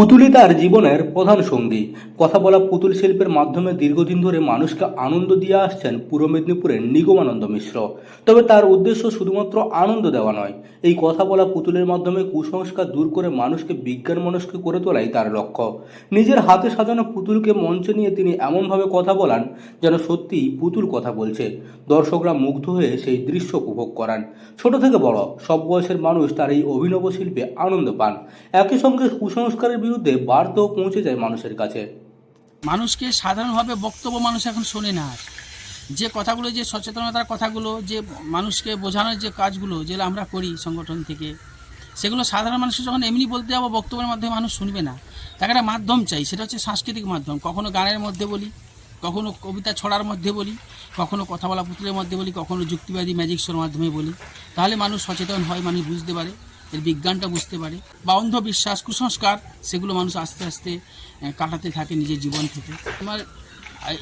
পুতুলই তার জীবনের প্রধান সঙ্গী। কথা বলা পুতুল শিল্পের মাধ্যমে দীর্ঘদিন ধরে মানুষকে আনন্দ দিয়ে আসছেন পূর্ব মেদিনীপুরের নিগমানন্দ মিশ্র। তবে তার উদ্দেশ্য শুধুমাত্র আনন্দ দেওয়া নয়, এই কথা বলা পুতুলের মাধ্যমে কুসংস্কার দূর করে মানুষকে বিজ্ঞান মনস্ক করে তোলাই তার লক্ষ্য। নিজের হাতে সাজানো পুতুলকে মঞ্চে নিয়ে তিনি এমনভাবে কথা বলান যেন সত্যিই পুতুল কথা বলছে। দর্শকরা মুগ্ধ হয়ে সেই দৃশ্য উপভোগ করান। ছোট থেকে বড় সব বয়সের মানুষ তার এই অভিনব শিল্পে আনন্দ পান। একই সঙ্গে কুসংস্কারের বিরুদ্ধে বার্তাও পৌঁছে যায় মানুষের কাছে। মানুষকে সাধারণভাবে বক্তব্য মানুষ এখন শোনে না। যে কথাগুলো, যে সচেতনতার কথাগুলো, যে মানুষকে বোঝানোর যে কাজগুলো যেগুলো আমরা করি সংগঠন থেকে, সেগুলো সাধারণ মানুষকে যখন এমনি বলতে যাবো বক্তব্যের মাধ্যমে মানুষ শুনবে না। তাকে একটা মাধ্যম চাই, সেটা হচ্ছে সাংস্কৃতিক মাধ্যম। কখনো গানের মধ্যে বলি, কখনো কবিতা ছড়ার মধ্যে বলি, কখনো কথা বলা পুতুলের মধ্যে বলি, কখনো যুক্তিবাদী ম্যাজিক শোর মাধ্যমে বলি। তাহলে মানুষ সচেতন হয়, মানুষ বুঝতে পারে, এর বিজ্ঞানটা বুঝতে পারে। বা অন্ধবিশ্বাস, কুসংস্কার, সেগুলো মানুষ আস্তে আস্তে কাটাতে থাকে নিজের জীবন থেকে। আমার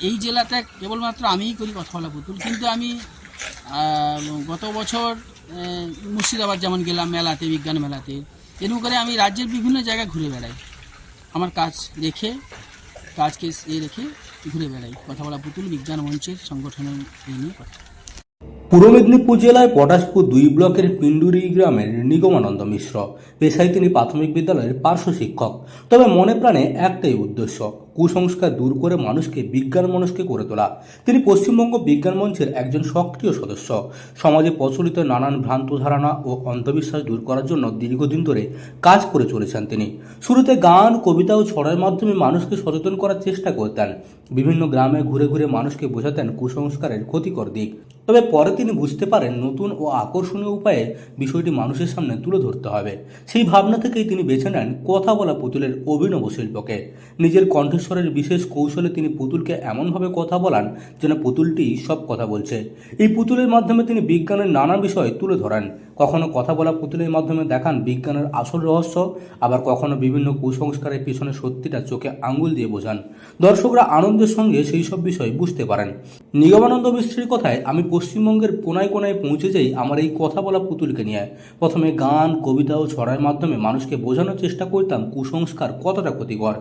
এই জেলাতে কেবলমাত্র আমিই করি কথা বলা পুতুল, কিন্তু আমি গত বছর মুর্শিদাবাদ যেমন গেলাম মেলাতে, বিজ্ঞান মেলাতে। এরকম করে আমি রাজ্যের বিভিন্ন জায়গায় ঘুরে বেড়াই, আমার কাজ রেখে, কাজকে রেখে ঘুরে বেড়াই। কথা বলা পুতুল বিজ্ঞান মঞ্চের সংগঠনের নিয়ে কথা। পূর্ব মেদিনীপুর জেলার পটাশপুর 2 ব্লকের পিন্ডুরি গ্রামের নিগমানন্দ মিশ্র পেশায় তিনি প্রাথমিক বিদ্যালয়ের পার্শ্ব শিক্ষক। তবে মনে প্রাণে একটাই উদ্দেশ্য, কুসংস্কার দূর করে মানুষকে বিজ্ঞান মনস্ক করে তোলা। তিনি পশ্চিমবঙ্গ বিজ্ঞান মঞ্চের একজন সক্রিয় সদস্য। সমাজে প্রচলিত নানান ভ্রান্ত ধারণা ও অন্ধবিশ্বাস দূর করার জন্য দীর্ঘদিন ধরে কাজ করে চলেছেন তিনি। শুরুতে গান, কবিতা ও ছড়ার মাধ্যমে মানুষকে সচেতন করার চেষ্টা করতেন। বিভিন্ন গ্রামে ঘুরে ঘুরে মানুষকে বোঝাতেন কুসংস্কারের ক্ষতিকর দিক। তবে পরে তিনি বুঝতে পারেন নতুন ও আকর্ষণীয় উপায়ে বিষয়টি মানুষের সামনে তুলে ধরতে হবে। সেই ভাবনা থেকেই তিনি বেছে নেন কথা বলা পুতুলের অভিনব শিল্পকে। নিজের কণ্ঠস্বরের বিশেষ কৌশলে তিনি পুতুলকে এমনভাবে কথা বলান যেন পুতুলটি সব কথা বলছে। এই পুতুলের মাধ্যমে তিনি বিজ্ঞানের নানা বিষয় তুলে ধরেন। কখনো কথা বলা পুতুলের মাধ্যমে দেখান বিজ্ঞানের আসল রহস্য, আবার কখনো বিভিন্ন কুসংস্কারের পিছনে সত্যিটা চোখে আঙ্গুল দিয়ে বোঝান। দর্শকরা আনন্দের সঙ্গে সেই সব বিষয় বুঝতে পারেন। নিগমানন্দ মিশ্রের কথায় আমি পশ্চিমবঙ্গের কোনায় কোনায় পৌঁছে যাই আমার এই কথা বলা পুতুলকে নিয়ে। প্রথমে গান, কবিতা ও ছড়ার মাধ্যমে মানুষকে বোঝানোর চেষ্টা করতাম কুসংস্কার কতটা ক্ষতিকর,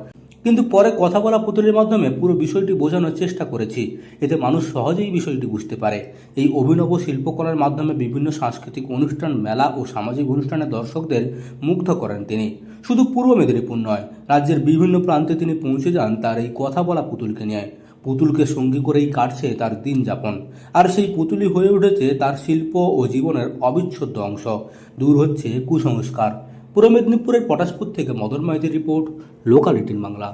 কিন্তু পরে কথা বলা পুতুলের মাধ্যমে পুরো বিষয়টি বোঝানোর চেষ্টা করেছি। এতে মানুষ সহজেই বিষয়টি বুঝতে পারে। এই অভিনব শিল্পকলার মাধ্যমে বিভিন্ন সাংস্কৃতিক অনুষ্ঠান, মেলা ও সামাজিক অনুষ্ঠানে দর্শকদের মুগ্ধ করেন তিনি। শুধু পূর্ব মেদিনীপুর নয়, রাজ্যের বিভিন্ন প্রান্তে তিনি পৌঁছে যান তার এই কথা বলা পুতুলকে নিয়ে। পুতুলকে সঙ্গী করেই কাটছে তার দিন যাপন, আর সেই পুতুলই হয়ে উঠেছে তার শিল্প ও জীবনের অবিচ্ছেদ্য অংশ। দূর হচ্ছে কুসংস্কার। পূর্ব মেদিনীপুরের পটাশপুর থেকে মদন মাইতির রিপোর্ট, লোকাল 18 বাংলা।